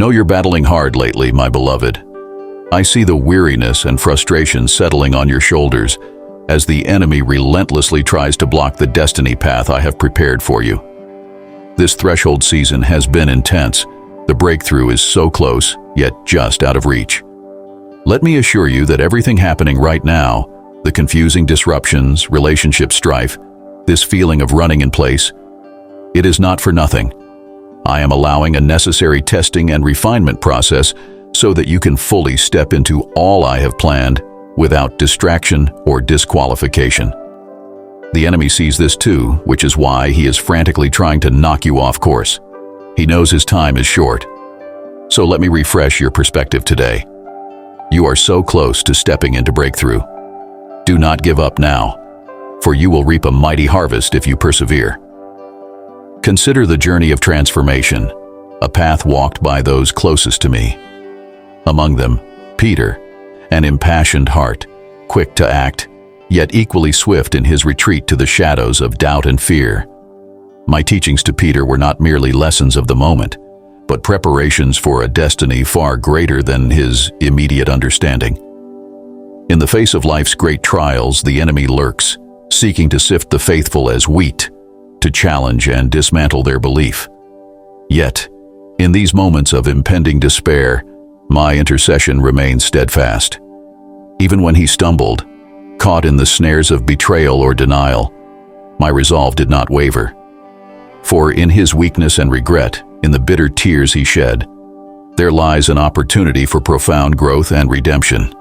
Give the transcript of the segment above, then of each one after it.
know you're battling hard lately, my beloved. I see the weariness and frustration settling on your shoulders as the enemy relentlessly tries to block the destiny path I have prepared for you. This threshold season has been intense. The breakthrough is so close, yet just out of reach. Let me assure you that everything happening right now, the confusing disruptions, relationship strife, this feeling of running in place, it is not for nothing. I am allowing a necessary testing and refinement process so that you can fully step into all I have planned without distraction or disqualification. The enemy sees this too, which is why he is frantically trying to knock you off course. He knows his time is short. So let me refresh your perspective today. You are so close to stepping into breakthrough. Do not give up now, for you will reap a mighty harvest if you persevere. Consider the journey of transformation, a path walked by those closest to me. Among them, Peter, an impassioned heart, quick to act, yet equally swift in his retreat to the shadows of doubt and fear. My teachings to Peter were not merely lessons of the moment, but preparations for a destiny far greater than his immediate understanding. In the face of life's great trials, the enemy lurks, seeking to sift the faithful as wheat, to challenge and dismantle their belief. Yet, in these moments of impending despair, my intercession remains steadfast. Even when he stumbled, caught in the snares of betrayal or denial, my resolve did not waver. For in his weakness and regret, in the bitter tears he shed, there lies an opportunity for profound growth and redemption.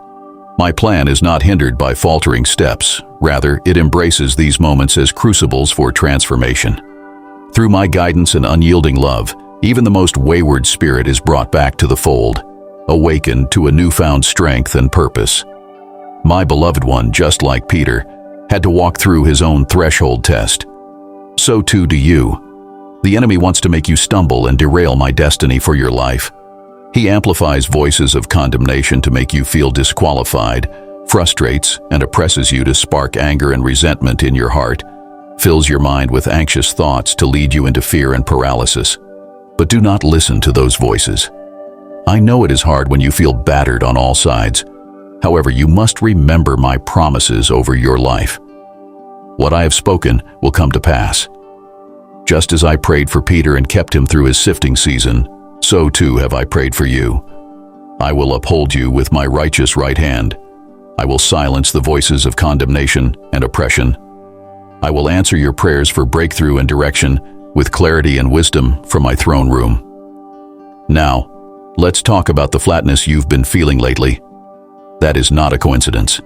My plan is not hindered by faltering steps. Rather, it embraces these moments as crucibles for transformation. Through my guidance and unyielding love, even the most wayward spirit is brought back to the fold, awakened to a newfound strength and purpose. My beloved one, just like Peter, had to walk through his own threshold test. So too do you. The enemy wants to make you stumble and derail my destiny for your life. He amplifies voices of condemnation to make you feel disqualified, frustrates and oppresses you to spark anger and resentment in your heart, fills your mind with anxious thoughts to lead you into fear and paralysis. But do not listen to those voices. I know it is hard when you feel battered on all sides. However, you must remember my promises over your life. What I have spoken will come to pass. Just as I prayed for Peter and kept him through his sifting season, so too have I prayed for you. I will uphold you with my righteous right hand. I will silence the voices of condemnation and oppression. I will answer your prayers for breakthrough and direction with clarity and wisdom from my throne room. Now, let's talk about the flatness you've been feeling lately. That is not a coincidence.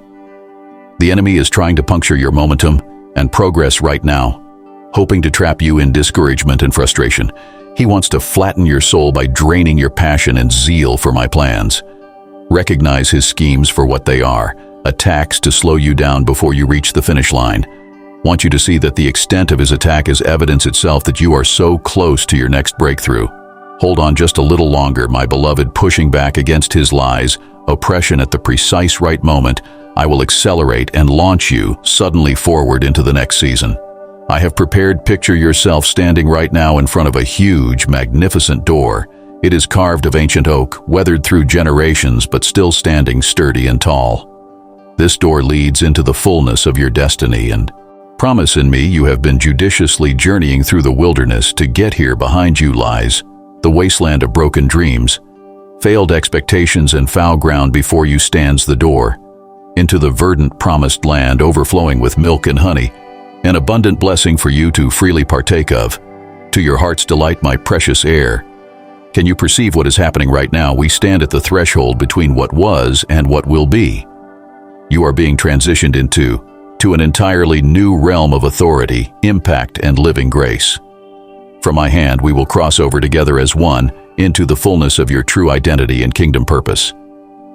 The enemy is trying to puncture your momentum and progress right now, hoping to trap you in discouragement and frustration. He wants to flatten your soul by draining your passion and zeal for my plans. Recognize his schemes for what they are, attacks to slow you down before you reach the finish line. Want you to see that the extent of his attack is evidence itself that you are so close to your next breakthrough. Hold on just a little longer, my beloved, pushing back against his lies, oppression at the precise right moment. I will accelerate and launch you suddenly forward into the next season. I have prepared. Picture yourself standing right now in front of a huge, magnificent door. It is carved of ancient oak, weathered through generations, but still standing sturdy and tall. This door leads into the fullness of your destiny, and promise in me you have been judiciously journeying through the wilderness. To get here, behind you lies the wasteland of broken dreams, failed expectations, and foul ground. Before you stands the door into the verdant promised land, overflowing with milk and honey, an abundant blessing for you to freely partake of. To your heart's delight, my precious heir. Can you perceive what is happening right now? We stand at the threshold between what was and what will be. You are being transitioned into an entirely new realm of authority, impact, and living grace. From my hand, we will cross over together as one into the fullness of your true identity and kingdom purpose.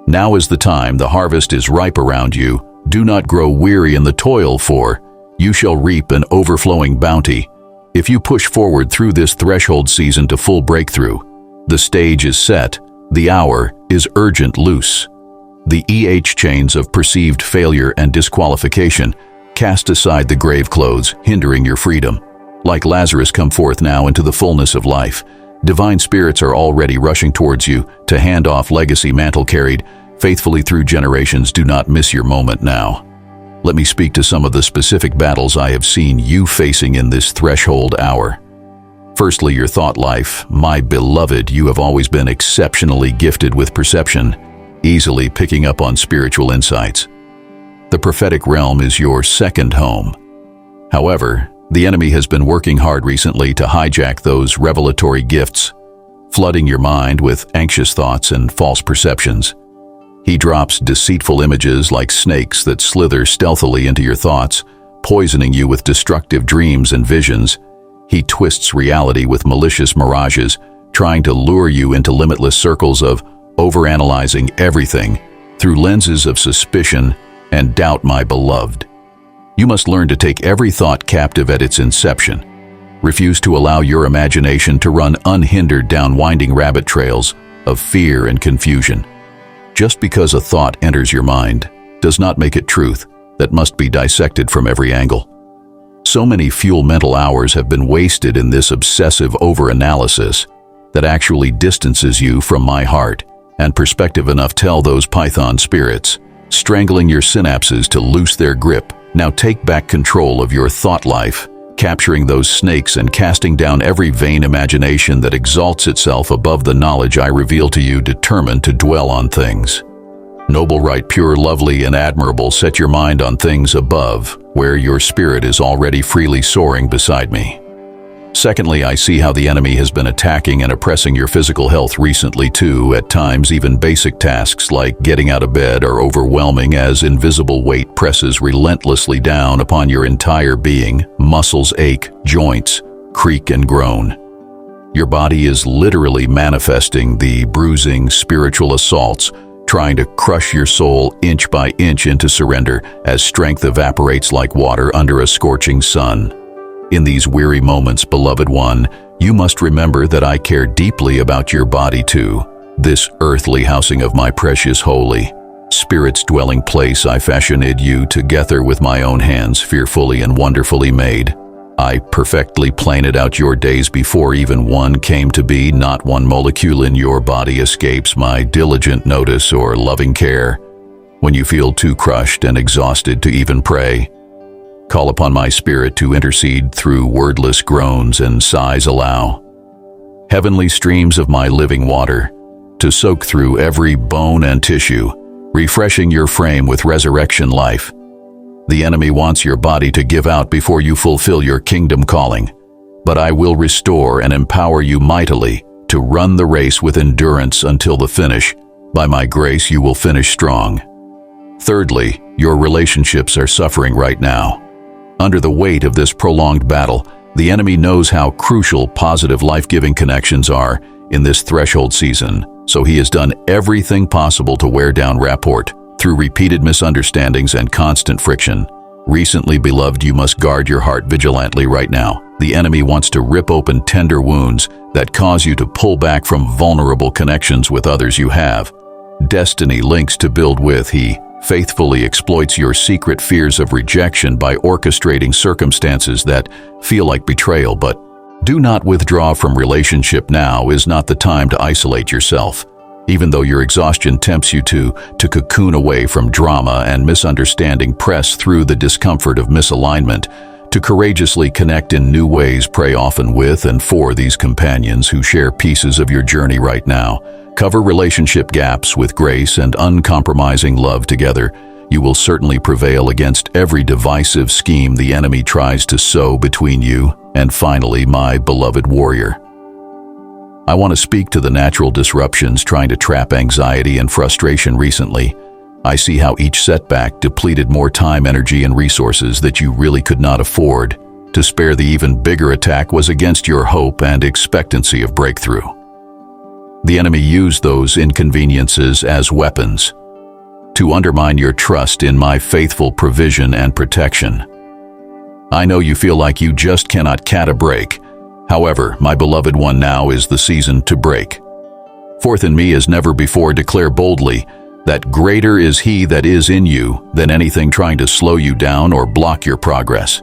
Now is the time. The harvest is ripe around you. Do not grow weary in the toil, for you shall reap an overflowing bounty. If you push forward through this threshold season to full breakthrough, the stage is set, the hour is urgent. Loose the chains of perceived failure and disqualification. Cast aside the grave clothes hindering your freedom. Like Lazarus, come forth now into the fullness of life. Divine spirits are already rushing towards you to hand off legacy mantle carried faithfully through generations. Do not miss your moment now. Let me speak to some of the specific battles I have seen you facing in this threshold hour. Firstly, your thought life. My beloved, you have always been exceptionally gifted with perception, easily picking up on spiritual insights. The prophetic realm is your second home. However, the enemy has been working hard recently to hijack those revelatory gifts, flooding your mind with anxious thoughts and false perceptions. He drops deceitful images like snakes that slither stealthily into your thoughts, poisoning you with destructive dreams and visions. He twists reality with malicious mirages, trying to lure you into limitless circles of overanalyzing everything through lenses of suspicion and doubt. My beloved, you must learn to take every thought captive at its inception. Refuse to allow your imagination to run unhindered down winding rabbit trails of fear and confusion. Just because a thought enters your mind does not make it truth that must be dissected from every angle. So many fuel mental hours have been wasted in this obsessive overanalysis that actually distances you from my heart and perspective. Enough. Tell those python spirits, strangling your synapses to loose their grip. Now take back control of your thought life, capturing those snakes and casting down every vain imagination that exalts itself above the knowledge I reveal to you. Determined to dwell on things noble, right, pure, lovely, and admirable. Set your mind on things above, where your spirit is already freely soaring beside me. Secondly, I see how the enemy has been attacking and oppressing your physical health recently too. At times, even basic tasks like getting out of bed are overwhelming as invisible weight presses relentlessly down upon your entire being. Muscles ache, joints creak and groan. Your body is literally manifesting the bruising spiritual assaults, trying to crush your soul inch by inch into surrender as strength evaporates like water under a scorching sun. In these weary moments, beloved one, you must remember that I care deeply about your body too, this earthly housing of my precious holy Spirit's dwelling place. I fashioned you together with my own hands, fearfully and wonderfully made. I perfectly planned out your days before even one came to be. Not one molecule in your body escapes my diligent notice or loving care. When you feel too crushed and exhausted to even pray, call upon my Spirit to intercede through wordless groans and sighs. Allow heavenly streams of my living water to soak through every bone and tissue, refreshing your frame with resurrection life. The enemy wants your body to give out before you fulfill your kingdom calling, but I will restore and empower you mightily to run the race with endurance until the finish. By my grace you will finish strong. Thirdly, your relationships are suffering right now. Under the weight of this prolonged battle, the enemy knows how crucial positive life-giving connections are in this threshold season, so he has done everything possible to wear down rapport through repeated misunderstandings and constant friction. Recently, beloved, you must guard your heart vigilantly right now. The enemy wants to rip open tender wounds that cause you to pull back from vulnerable connections with others you have destiny links to build with. He faithfully exploits your secret fears of rejection by orchestrating circumstances that feel like betrayal. But do not withdraw from relationship. Now is not the time to isolate yourself. Even though your exhaustion tempts you to cocoon away from drama and misunderstanding, press through the discomfort of misalignment to courageously connect in new ways. Pray often with and for these companions who share pieces of your journey right now. Cover relationship gaps with grace and uncompromising love. Together, you will certainly prevail against every divisive scheme the enemy tries to sow between you. And finally, my beloved warrior, I want to speak to the natural disruptions trying to trap anxiety and frustration recently. I see how each setback depleted more time, energy, and resources that you really could not afford to spare. The even bigger attack was against your hope and expectancy of breakthrough. The enemy used those inconveniences as weapons to undermine your trust in my faithful provision and protection. I know you feel like you just cannot cat a break. However, my beloved one, now is the season to break forth in me as never before. Declare boldly that greater is he that is in you than anything trying to slow you down or block your progress.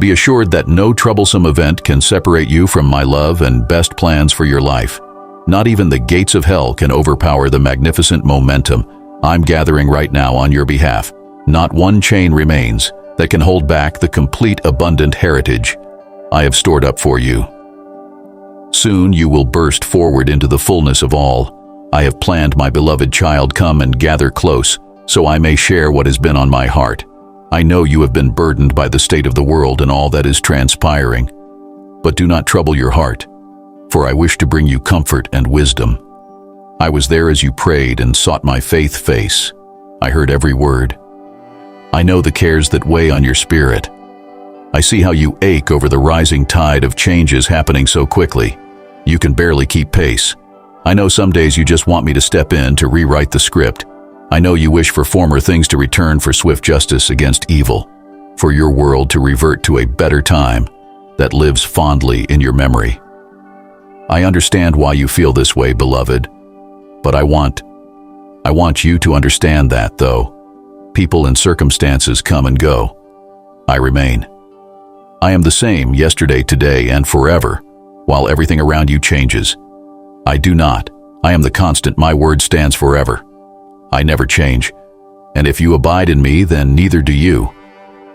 Be assured that no troublesome event can separate you from my love and best plans for your life. Not even the gates of hell can overpower the magnificent momentum I'm gathering right now on your behalf. Not one chain remains that can hold back the complete abundant heritage I have stored up for you. Soon you will burst forward into the fullness of all I have planned. My beloved child, come and gather close so I may share what has been on my heart. I know you have been burdened by the state of the world and all that is transpiring, but do not trouble your heart, for I wish to bring you comfort and wisdom. I was there as you prayed and sought my faith face. I heard every word. I know the cares that weigh on your spirit. I see how you ache over the rising tide of changes happening so quickly. You can barely keep pace. I know some days you just want me to step in to rewrite the script. I know you wish for former things to return, for swift justice against evil, for your world to revert to a better time that lives fondly in your memory. I understand why you feel this way, beloved, but I want you to understand that, though people and circumstances come and go, I remain. I am the same yesterday, today, and forever, while everything around you changes. I do not. I am the constant. My word stands forever. I never change, and if you abide in me, then neither do you.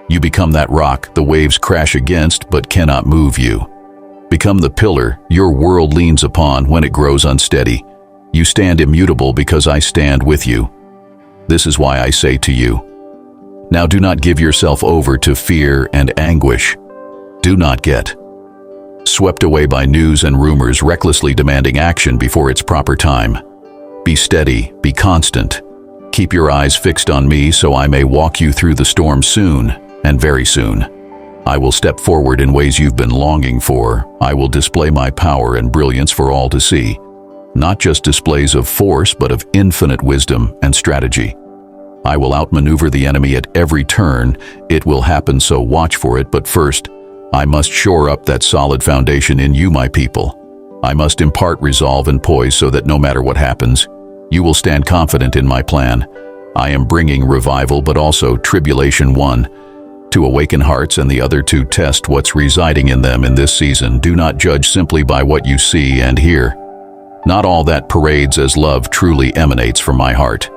You become that rock the waves crash against but cannot move you. Become the pillar your world leans upon when it grows unsteady. You stand immutable because I stand with you. This is why I say to you, now do not give yourself over to fear and anguish. Do not get swept away by news and rumors recklessly demanding action before its proper time. Be steady, be constant. Keep your eyes fixed on me so I may walk you through the storm soon, and very soon. I will step forward in ways you've been longing for. I will display my power and brilliance for all to see. Not just displays of force, but of infinite wisdom and strategy. I will outmaneuver the enemy at every turn. It will happen, so watch for it. But first, I must shore up that solid foundation in you, my people. I must impart resolve and poise so that no matter what happens, you will stand confident in my plan. I am bringing revival, but also tribulation, one to awaken hearts and the other to test what's residing in them in this season. Do not judge simply by what you see and hear. Not all that parades as love truly emanates from my heart.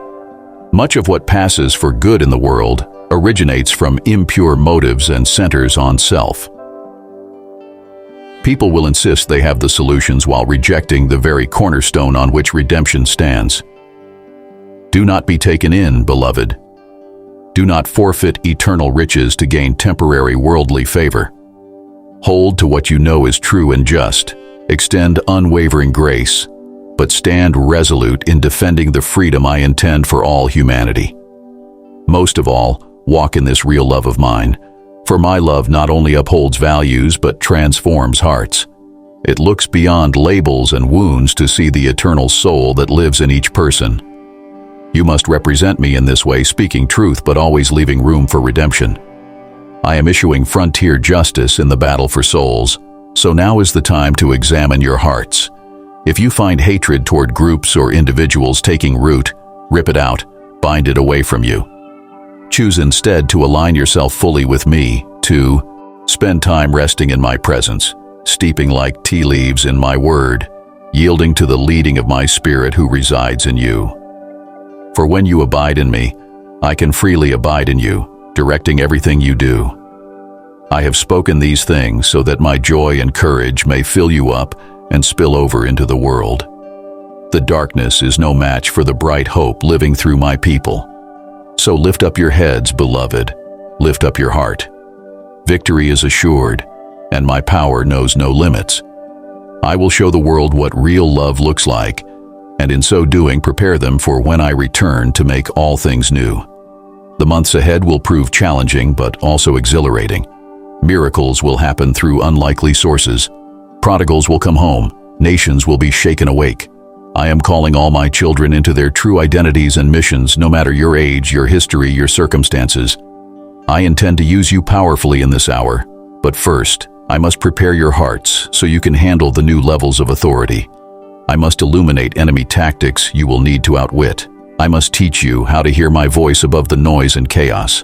Much of what passes for good in the world originates from impure motives and centers on self. People will insist they have the solutions while rejecting the very cornerstone on which redemption stands. Do not be taken in, beloved. Do not forfeit eternal riches to gain temporary worldly favor. Hold to what you know is true and just. Extend unwavering grace, but stand resolute in defending the freedom I intend for all humanity. Most of all, walk in this real love of mine. For my love not only upholds values but transforms hearts. It looks beyond labels and wounds to see the eternal soul that lives in each person. You must represent me in this way, speaking truth but always leaving room for redemption. I am issuing frontier justice in the battle for souls, so now is the time to examine your hearts. If you find hatred toward groups or individuals taking root, rip it out, bind it away from you. Choose instead to align yourself fully with me, to spend time resting in my presence, steeping like tea leaves in my word, yielding to the leading of my Spirit who resides in you. For when you abide in me, I can freely abide in you, directing everything you do. I have spoken these things so that my joy and courage may fill you up and spill over into the world. The darkness is no match for the bright hope living through my people. So lift up your heads, beloved. Lift up your heart. Victory is assured, and my power knows no limits. I will show the world what real love looks like, and in so doing prepare them for when I return to make all things new. The months ahead will prove challenging but also exhilarating. Miracles will happen through unlikely sources. Prodigals will come home. Nations will be shaken awake. I am calling all my children into their true identities and missions, no matter your age, your history, your circumstances. I intend to use you powerfully in this hour, but first, I must prepare your hearts so you can handle the new levels of authority. I must illuminate enemy tactics you will need to outwit. I must teach you how to hear my voice above the noise and chaos.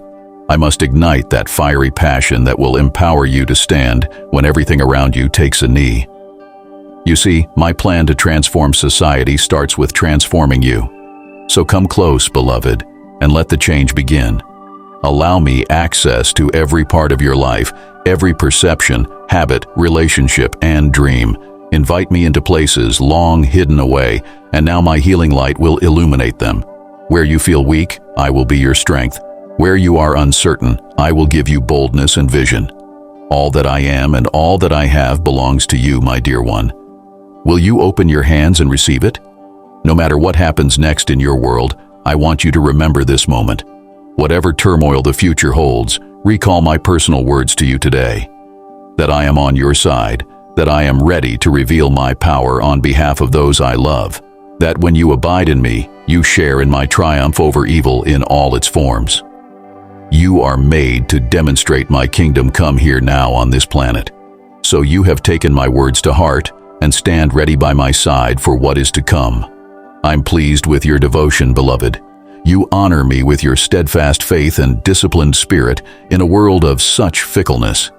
I must ignite that fiery passion that will empower you to stand when everything around you takes a knee. You see, my plan to transform society starts with transforming you. So come close, beloved, and let the change begin. Allow me access to every part of your life, every perception, habit, relationship, and dream. Invite me into places long hidden away, and now my healing light will illuminate them. Where you feel weak, I will be your strength. Where you are uncertain, I will give you boldness and vision. All that I am and all that I have belongs to you, my dear one. Will you open your hands and receive it? No matter what happens next in your world, I want you to remember this moment. Whatever turmoil the future holds, recall my personal words to you today. That I am on your side, that I am ready to reveal my power on behalf of those I love. That when you abide in me, you share in my triumph over evil in all its forms. You are made to demonstrate my kingdom come here now on this planet. So you have taken my words to heart and stand ready by my side for what is to come. I'm pleased with your devotion, beloved. You honor me with your steadfast faith and disciplined spirit in a world of such fickleness.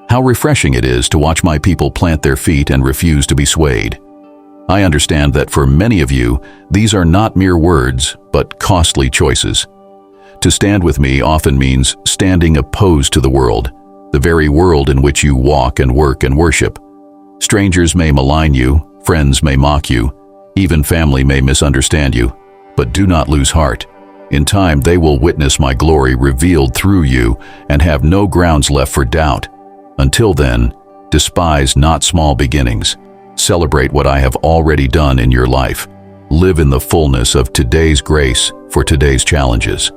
How refreshing it is to watch my people plant their feet and refuse to be swayed. I understand that for many of you, these are not mere words, but costly choices. To stand with me often means standing opposed to the world, the very world in which you walk and work and worship. Strangers may malign you, friends may mock you, even family may misunderstand you, but do not lose heart. In time, they will witness my glory revealed through you and have no grounds left for doubt. Until then, despise not small beginnings. Celebrate what I have already done in your life. Live in the fullness of today's grace for today's challenges.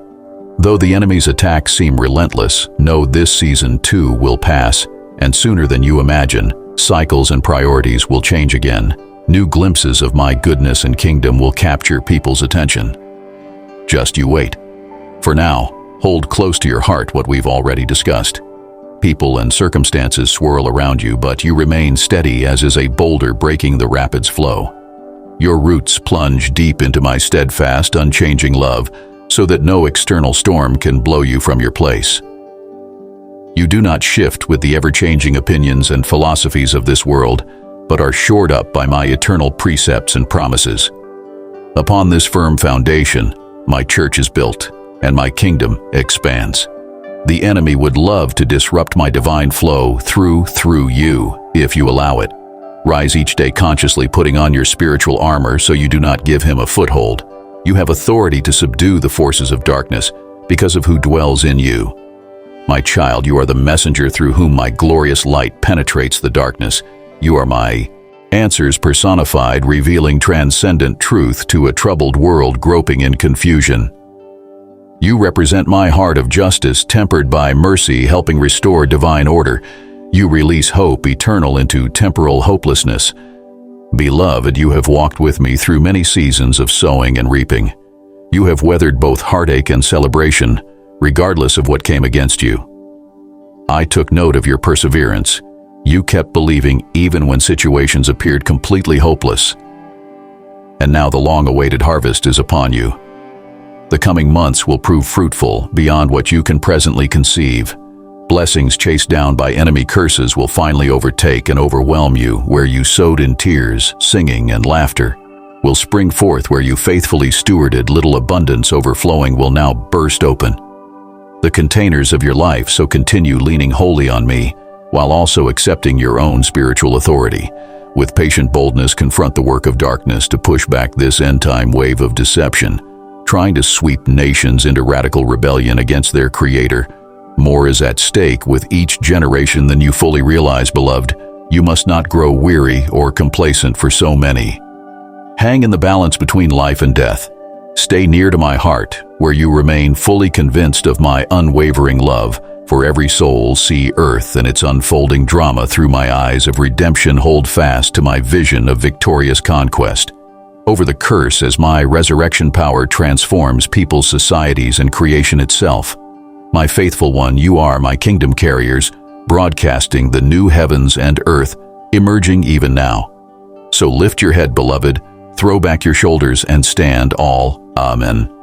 Though the enemy's attacks seem relentless, know this season too will pass, and sooner than you imagine, cycles and priorities will change again. New glimpses of my goodness and kingdom will capture people's attention. Just you wait. For now, hold close to your heart what we've already discussed. People and circumstances swirl around you, but you remain steady as is a boulder breaking the rapids flow. Your roots plunge deep into my steadfast, unchanging love, so that no external storm can blow you from your place. You do not shift with the ever-changing opinions and philosophies of this world, but are shored up by my eternal precepts and promises. Upon this firm foundation, my church is built, and my kingdom expands. The enemy would love to disrupt my divine flow through you, if you allow it. Rise each day consciously putting on your spiritual armor so you do not give him a foothold. You have authority to subdue the forces of darkness because of who dwells in you. My child, you are the messenger through whom my glorious light penetrates the darkness. You are my answers personified, revealing transcendent truth to a troubled world groping in confusion. You represent my heart of justice, tempered by mercy, helping restore divine order. You release hope eternal into temporal hopelessness. Beloved, you have walked with me through many seasons of sowing and reaping. You have weathered both heartache and celebration, regardless of what came against you. I took note of your perseverance. You kept believing even when situations appeared completely hopeless. And now the long-awaited harvest is upon you. The coming months will prove fruitful beyond what you can presently conceive. Blessings chased down by enemy curses will finally overtake and overwhelm you. Where you sowed in tears, singing, and laughter will spring forth. Where you faithfully stewarded little abundance overflowing will now burst open. The containers of your life, so continue leaning wholly on me, while also accepting your own spiritual authority. With patient boldness, confront the work of darkness to push back this end-time wave of deception, trying to sweep nations into radical rebellion against their Creator. More is at stake with each generation than you fully realize, beloved. You must not grow weary or complacent for so many. Hang in the balance between life and death. Stay near to my heart, where you remain fully convinced of my unwavering love. For every soul, see earth and its unfolding drama through my eyes of redemption. Hold fast to my vision of victorious conquest over the curse as my resurrection power transforms peoples, societies, and creation itself. My faithful one, you are my kingdom carriers, broadcasting the new heavens and earth, emerging even now. So lift your head, beloved, throw back your shoulders, and stand all. Amen.